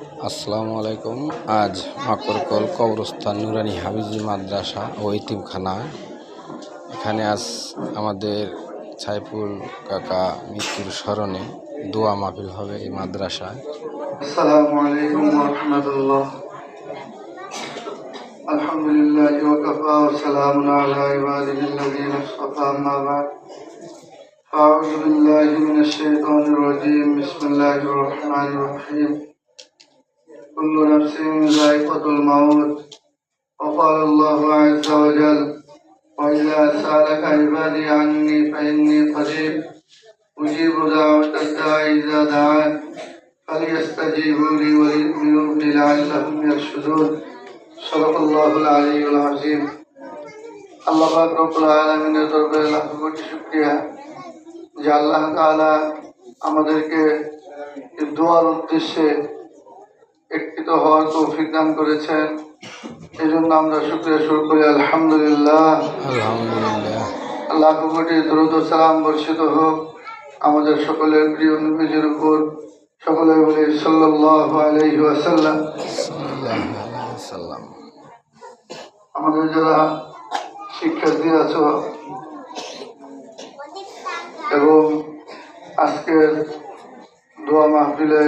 আসসালামু আলাইকুম। আজ মাকরকল কবরস্থান নুরানি হাফিজি মাদ্রাসা ও এতিমখানা, এখানে আজ আমাদের সাইফুল কাকা মৃত্যুর স্মরণে দোয়া মাহফিল হবে এই মাদ্রাসায়। আসসালামু আলাইকুম ওয়া রাহমাতুল্লাহ। আলহামদুলিল্লাহি ওয়া কাফা ওয়া সালামুন আলা ইবাদিহিল্লাযীনা ইসতাফা, আম্মা বা'দ। আউযু বিল্লাহি মিনাশ শাইতানির রাজীম। বিসমিল্লাহির রাহমানির রাহিম। কুল্লু নাফসিন যায়িকাতুল মাউত। ওয়া ক্বালা আল্লাহু আযজা ওয়া জাল্লা ওয়া ইযা সা'আলাকা ইবাদি আন্নী ফাইন্নী করিব উজিবু দা'ওয়াতাদ দা'i ইযা দা'আন فليستجيبوا لي وليؤمنوا بي لعلهم يرشدون। صدق الله العلي العظيم। আল্লাহ পাক রব্বুল আলামিনের দরবারে লাখ কোটি শুকরিয়া যে আল্লাহ তাআলা আমাদেরকে এই দোয়ার উদ্দেশ্যে একত্রিত হওয়ার তৌফিক দান করেছেন। এই জন্য আমরা শুকরিয়া শুরু করি আলহামদুলিল্লাহ। আলহামদুলিল্লাহ। লাখ কোটি দরুদ ও সালাম বর্ষিত হোক আমাদের সকলের প্রিয় নবীজির উপর। সকলে বলি সাল্লাল্লাহু আলাইহি ওয়াসাল্লাম। আমাদের যারা শিক্ষার্থী আছো এবং আজকের দোয়া মাহফিলে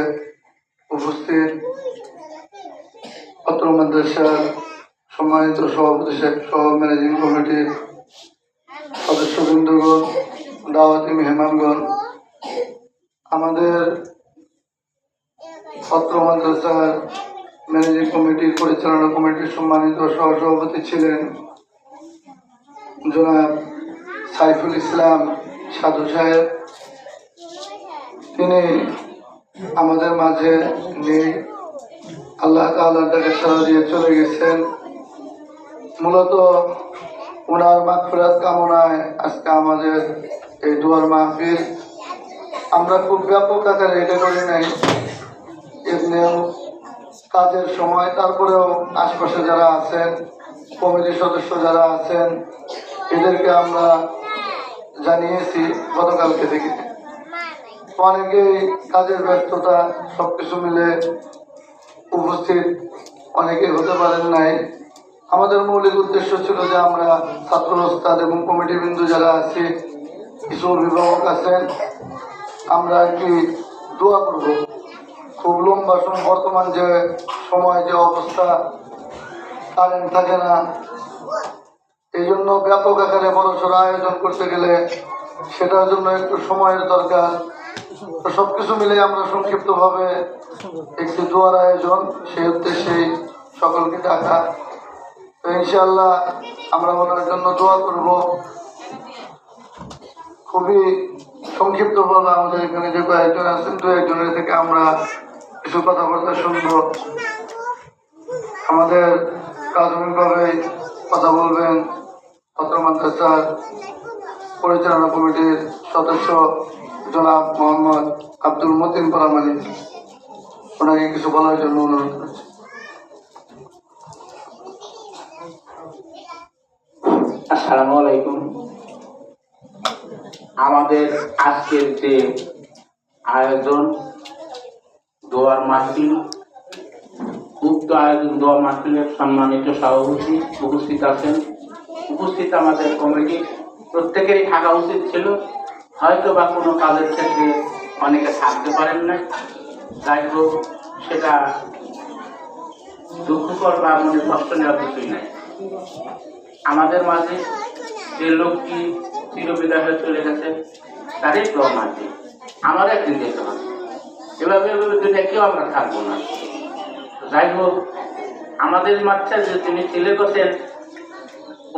উপস্থিত পত্র মাদ্রাসার সম্মানিত সভাপতি সহ ম্যানেজিং কমিটির সদস্যবৃন্দগণ, দাওয়াতি মেহমানগণ, আমাদের পত্র মাদ্রাসার ম্যানেজিং কমিটির পরিচালনা কমিটির সম্মানিত সহসভাপতি ছিলেন জনাব সাইফুল ইসলাম সাধু সাহেব। তিনি আমাদের মাঝে নেই, আল্লাহ তাআলার ডাকে সাড়া দিয়ে চলে গেছেন। মূলত ওনার মাগফিরাত কামনায় আজকে আমাদের এই দোয়ার মাহফিল। আমরা খুব ব্যাপক আকারে এটা করি নাই, এমনিও কাজের সময়, তারপরেও আশপাশে যারা আছেন, কমিটির সদস্য যারা আছেন, এদেরকে আমরা জানিয়েছি গতকালকে থেকে। অনেকেই কাজের ব্যস্ততা সবকিছু মিলে উপস্থিত অনেকেই হতে পারেন নাই। আমাদের মৌলিক উদ্দেশ্য ছিল যে আমরা ছাত্র ওস্তাদ এবং কমিটিবৃন্দ যারা আছি, কিছু অভিভাবক আছেন, আমরা আর কি দোয়া করব। খুব লম্বা সময়, বর্তমান যে সময় যে অবস্থা, কারেন্ট থাকে না, এই জন্য ব্যাপক আকারে বড়সড় আয়োজন করতে গেলে সেটার জন্য একটু সময়ের দরকার। তো সবকিছু মিলে আমরা সংক্ষিপ্তভাবে একটি দোয়ার আয়োজন, সেই উদ্দেশ্যেই সকলকে ডাকা। তো ইনশাআল্লাহ আমরা ওনার জন্য দোয়া করব। খুবই সংক্ষিপ্তভাবে আমাদের এখানে যে কয়েকজন আছেন, দু একজনের থেকে আমরা কিছু কথাবার্তা শুনব। আমাদের প্রাথমিকভাবে কথা বলবেন পত্র মাদ্রাসার পরিচালনা কমিটির সদস্য জনাব মোহাম্মদ আব্দুল মতিন পরামানি। ওনাকে কিছু বলার জন্য অনুরোধ করছি। আসসালামু আলাইকুম। আমাদের আজকের যে আয়োজন দোয়ার মাহফিল, উক্ত আয়োজন দোয়া মাহফিলের সম্মানিত সভাপতি উপস্থিত আছেন। উপস্থিত আমাদের কমিটি প্রত্যেকেরই থাকা উচিত ছিল, হয়তো বা কোনো কাজের ক্ষেত্রে অনেকে থাকতে পারেন না। যাই হোক, সেটা দুঃখকর বা মনে কষ্ট নেওয়ার কিছুই নাই। আমাদের মাঝে যে লোকটি চিরবিদায় হয়ে চলে গেছে তারই দোয়া মাহফিল আমার একদিন যেতে হবে। এভাবে দুনিয়া কেউ আমরা থাকবো না। যাই হোক, আমাদের মাঝে যে তিনি ছেলে গেছেন,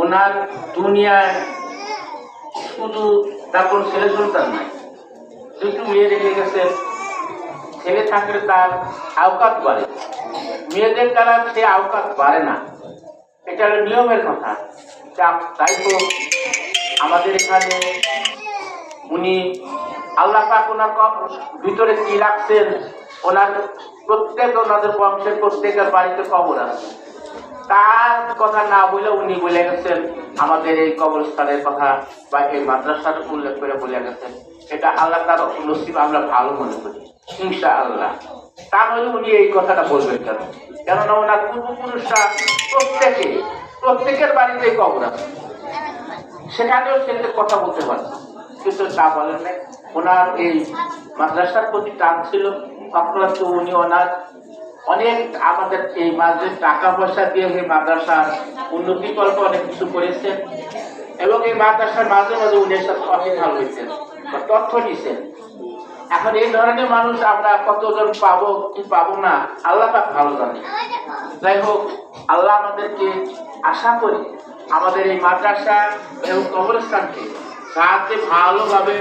ওনার দুনিয়ায় শুধু তার কোনো ছেলে সন্তান নাই, দুটো মেয়ে রেখে গেছেন। ছেলে থাকলে তার আওকাত বাড়ে, মেয়েদের দ্বারা সে আওকাত বাড়ে না, এটা হলো নিয়মের কথা। তাই তো আমাদের এখানে উনি আল্লাহ পাক ওনার ভিতরে কি রাখছেন, ওনার ওনাদের বংশের প্রত্যেকের বাড়িতে কবর আছে। তার কথা না বলে উনি বলে গেছেন আমাদের এই কবরস্থানের কথা বা এই মাদ্রাসার উল্লেখ করে বলে গেছেন। এটা আল্লাহ তার নসিব, আমরা ভালো মনে করি। ইনশাআল্লাহ। তাহলে উনি এই কথাটা বলবেন কেন? কেননা ওনার পূর্বপুরুষরা প্রত্যেকের বাড়িতে কবর আছে, সেখানেও সে কথা বলতে পারত, কিন্তু তা বলেন না। ওনার এই মাদ্রাসার প্রতি টান ছিল, অপ্রান্ত উনি ওনার অনেক আমাদের এই মাঝে টাকা পয়সা দিয়ে এই মাদ্রাসার উন্নতি কল্প অনেক কিছু করেছেন এবং এই মাদ্রাসার মাঝে মাঝে উনি সব অফিসার হয়েছেন বা তথ্য নিছেন। এখন এই ধরনের মানুষ আমরা কতজন পাবো কি পাবো না আল্লাহ পাক ভালো জানে। যাই হোক, আল্লাহ আমাদেরকে, আশা করি আমাদের এই মাদ্রাসা এবং কবরস্থানকে যাতে ভালোভাবে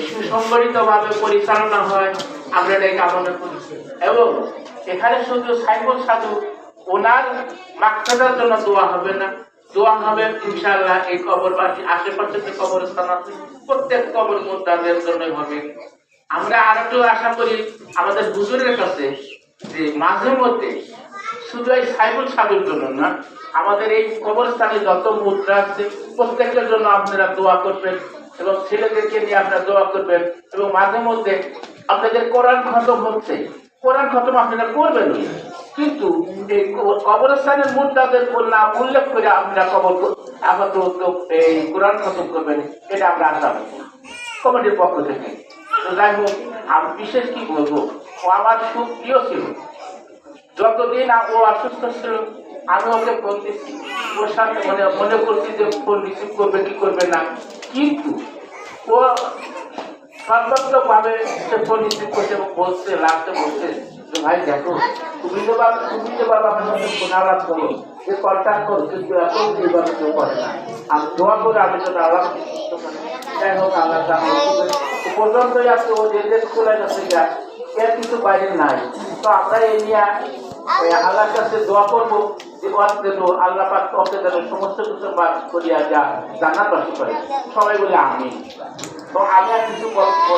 সুসংগঠিত ভাবে পরিচালনা হয় আমরা এটাই কামনা করি। এবং এখানে শুধু সাইফুল সাধু ওনার মাকসাদের জন্য দোয়া হবে না, দোয়া হবে ইনশাআল্লাহ এই কবরবাসী আশেপাশে যে কবরস্থান আছে প্রত্যেক কবর মুদ্দাদের জন্য হবে। আমরা আরেকটু আশা করি আমাদের হুজুরের কাছে যে মাঝে মধ্যে শুধু এই সাইফুল সাধুর জন্য না, আমাদের এই কবরস্থানে যত মুদ্রা আছে প্রত্যেকের জন্য আপনারা দোয়া করবেন এবং ছেলেদেরকে নিয়ে আপনারা দোয়া করবেন। এবং মাঝে মধ্যে আপনাদের কোরআন খতম হচ্ছে, কোরআন খতম আপনারা করবেন, কিন্তু এই কবরস্থানের মুদ্রাদের নাম উল্লেখ করে আপনারা আপাতত এই কোরআন খতম করবেন, এটা আমরা আশা রাখি কমিটির পক্ষ থেকে। তো যাই হোক, আমি বিশেষ কি বলবো, ও আমার খুব প্রিয় ছিল। যতদিন ও অসুস্থ ছিল আমি ওকে ফোন দিচ্ছি, ওর সাথে মনে করছি যে ফোন রিসিভ করবে কি করবে না, কিন্তু ও সর্বাত্মক ভাবে সে ফোন রিসিভ করছে এবং বলছে, লাস্টে বলছে যে ভাই দেখো তুমি তো বাবা আমার সাথে ফোন আলাপ করো, যে কন্ট্যাক্ট করো, কিন্তু এখন এইভাবে কেউ করে না। আমি দোয়া করে আমি তো আলাপ। যাই হোক, আল্লাহ পর্যন্তই আছে, ও যে স্কুলে গেছে এর কিছু বাইরে নাই। তো আমরা এই নিয়ে আল্লাহর কাছে দোয়া করবো যে আল্লাহ পাক ওকে যেন সমস্ত কিছু বাদ করিয়া যা জান্নাতবাসী করে, সবাই বলে আমিন। তো আমি আর কিছু বলবো